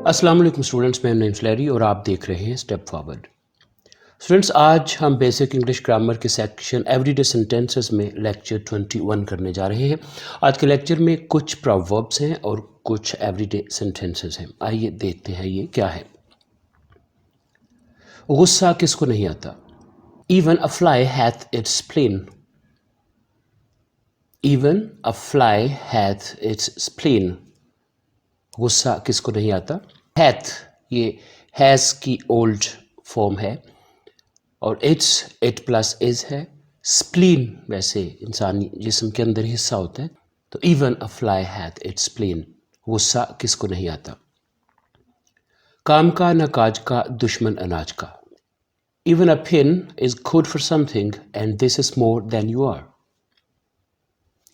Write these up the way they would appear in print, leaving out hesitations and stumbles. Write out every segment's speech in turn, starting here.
अस्सलाम वालेकुम स्टूडेंट्स, मैं नईम स्लैरी और आप देख रहे हैं स्टेप फॉरवर्ड। स्टूडेंट्स, आज हम बेसिक इंग्लिश ग्रामर के सेक्शन एवरीडे सेंटेंसेस में लेक्चर 21 करने जा रहे हैं। आज के लेक्चर में कुछ प्रोवर्ब्स हैं और कुछ एवरीडे सेंटेंसेस हैं। आइए देखते हैं ये क्या है। गुस्सा किसको नहीं आता? Even a fly hath it's spleen. Even a fly hath it's spleen. गुस्सा किसको नहीं आता? हैथ ये हैज़ की ओल्ड फॉर्म है और इट प्लस इज है। स्प्लीन वैसे इंसानी जिस्म के अंदर हिस्सा होता है। तो even a fly hath it's spleen. गुस्सा किसको नहीं आता? काम का न काज का दुश्मन अनाज का। Even a pin is good for something and this is more than you are.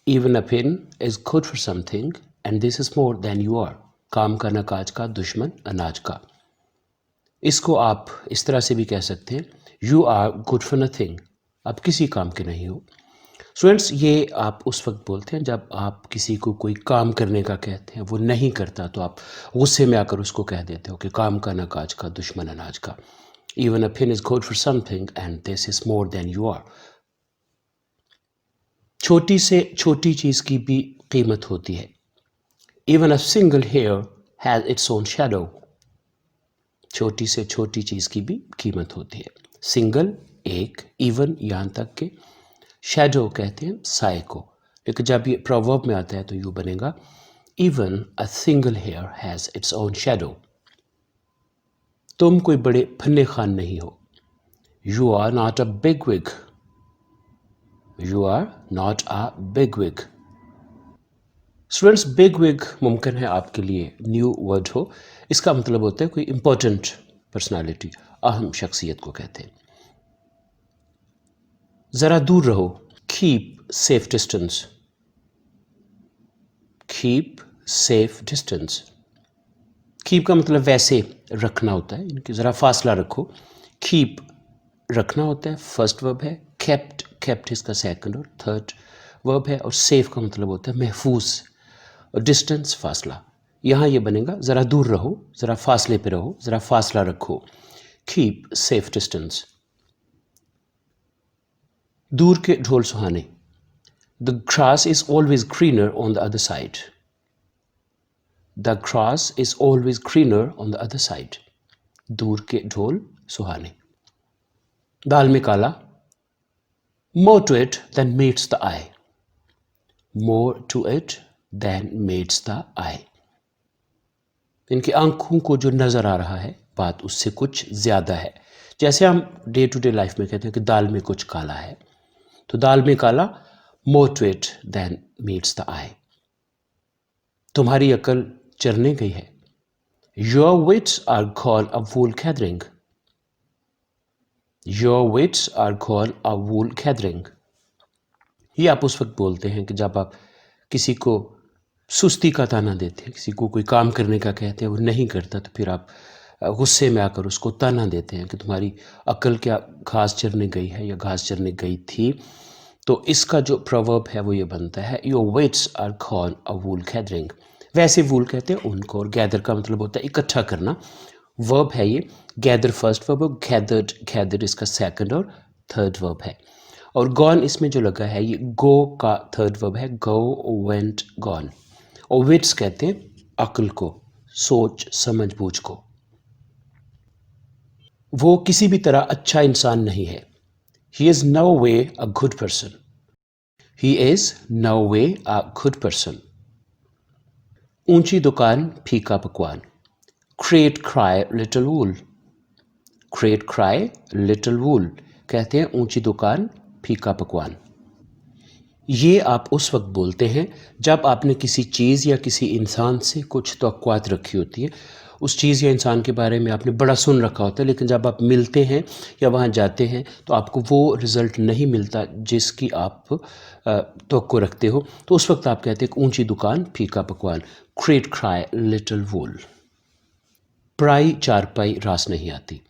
Even a pin is good for something and this is more than you are. काम का न काज का दुश्मन अनाज का। इसको आप इस तरह से भी कह सकते हैं, you are good for nothing. आप किसी काम के नहीं हो। स्टूडेंट्स, ये आप उस वक्त बोलते हैं जब आप किसी को कोई काम करने का कहते हैं, वो नहीं करता तो आप गुस्से में आकर उसको कह देते हो कि काम का न काज का दुश्मन अनाज का। Even a pin is good for something and this is more than you are. छोटी से छोटी चीज की भी कीमत होती है। Even a single hair has its own shadow. छोटी से छोटी चीज की भी कीमत होती है। सिंगल एक, इवन यहां तक के, शैडो कहते हैं साए को। लेकिन जब ये प्रोवर्ब में आता है तो यूं बनेगा, even a single hair has its own shadow. तुम कोई बड़े फन्ने खान नहीं हो। You are not a big wig. You are not a big wig. Students, big wig मुमकिन है आपके लिए न्यू वर्ड हो। इसका मतलब होता है कोई इंपॉर्टेंट पर्सनालिटी, अहम शख्सियत को कहते हैं। जरा दूर रहो। Keep safe distance. Keep safe distance. Keep का मतलब वैसे रखना होता है, इनकी जरा फासला रखो। कीप रखना होता है, फर्स्ट वर्ब है। केप्ट, केप्ट इसका सेकंड और थर्ड वर्ब है। और सेफ का मतलब होता है महफूज, और डिस्टेंस फासला। यहाँ ये बनेगा ज़रा दूर रहो, ज़रा फासले पे रहो, ज़रा फासला रखो। Keep safe distance. दूर के ढोल सुहाने। The grass is always greener on the other side. The grass is always greener on the other side. दूर के ढोल सुहाने। दाल में काला। More to it than meets the eye. More to it than meets the eye. इनकी आंखों को जो नज़र आ रहा है बात उससे कुछ ज़्यादा है। जैसे हम डे टू डे लाइफ में कहते हैं कि दाल में कुछ काला है, तो दाल में काला, more to it than meets the eye. तुम्हारी अकल चरने गई है। Your wits are gone a wool gathering. Your wits are gone a wool gathering. ये आप उस वक्त बोलते हैं कि जब आप किसी को सुस्ती का ताना देते हैं, किसी को कोई काम करने का कहते हैं, वो नहीं करता, तो फिर आप गुस्से में आकर उसको ताना देते हैं कि तुम्हारी अक्ल क्या घास चरने गई है या घास चरने गई थी। तो इसका जो प्रोवर्ब है वो ये बनता है, your wits are gone a wool gathering. वैसे वूल कहते हैं उनको, और गैदर का मतलब होता है इकट्ठा करना। वर्ब है ये। Gather first verb, gathered, gather इसका सेकंड और थर्ड वर्ब है। और गॉन इसमें जो लगा है ये गो का थर्ड वर्ब है। गो, वेंट, गॉन। और विट्स कहते हैं अक्ल को, सोच समझ बूझ को। वो किसी भी तरह अच्छा इंसान नहीं है। He is no way a good person. He is no way a good person. ऊंची दुकान फीका पकवान। Great cry little wool. Great cry little wool कहते हैं ऊंची दुकान फीका पकवान। ये आप उस वक्त बोलते हैं जब आपने किसी चीज़ या किसी इंसान से कुछ तवक्कुआत रखी होती है। उस चीज़ या इंसान के बारे में आपने बड़ा सुन रखा होता है, लेकिन जब आप मिलते हैं या वहाँ जाते हैं तो आपको वो रिज़ल्ट नहीं मिलता जिसकी आप तवक्को रखते हो। तो उस वक्त आप कहते हैं ऊंची दुकान फीका पकवान। क्रेट क्राई लिटिल वूल। पराई चारपाई रास नहीं आती।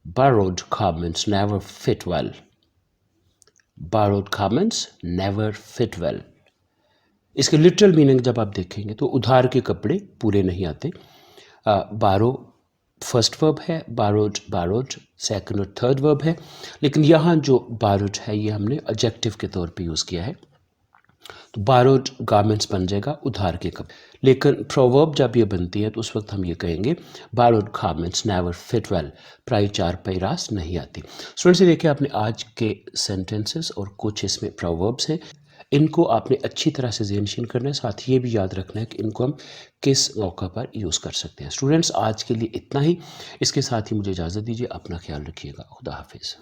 borrowed garments never fit well. borrowed garments never fit well. इसके लिटरल मीनिंग जब आप देखेंगे तो उधार के कपड़े पूरे नहीं आते। बारो फर्स्ट वर्ब है, बारोड सेकंड और थर्ड वर्ब है, लेकिन यहाँ जो बारोड है ये हमने एडजेक्टिव के तौर पे यूज़ किया है, तो बारोड गारमेंट्स बन जाएगा उधार के कपड़े। लेकिन प्रोवर्ब जब ये बनती है तो उस वक्त हम ये कहेंगे borrowed garments never fit well, प्राय चारपाई रास नहीं आती। स्टूडेंट्स ये देखिए आपने आज के सेंटेंसेस और कुछ इसमें प्रोवर्ब्स हैं, इनको आपने अच्छी तरह से ज़हनशीन करना है, साथ ये भी याद रखना है कि इनको हम किस मौका पर यूज़ कर सकते हैं। स्टूडेंट्स आज के लिए इतना ही, इसके साथ ही मुझे इजाज़त दीजिए, अपना ख्याल रखिएगा, खुदा हाफिज़।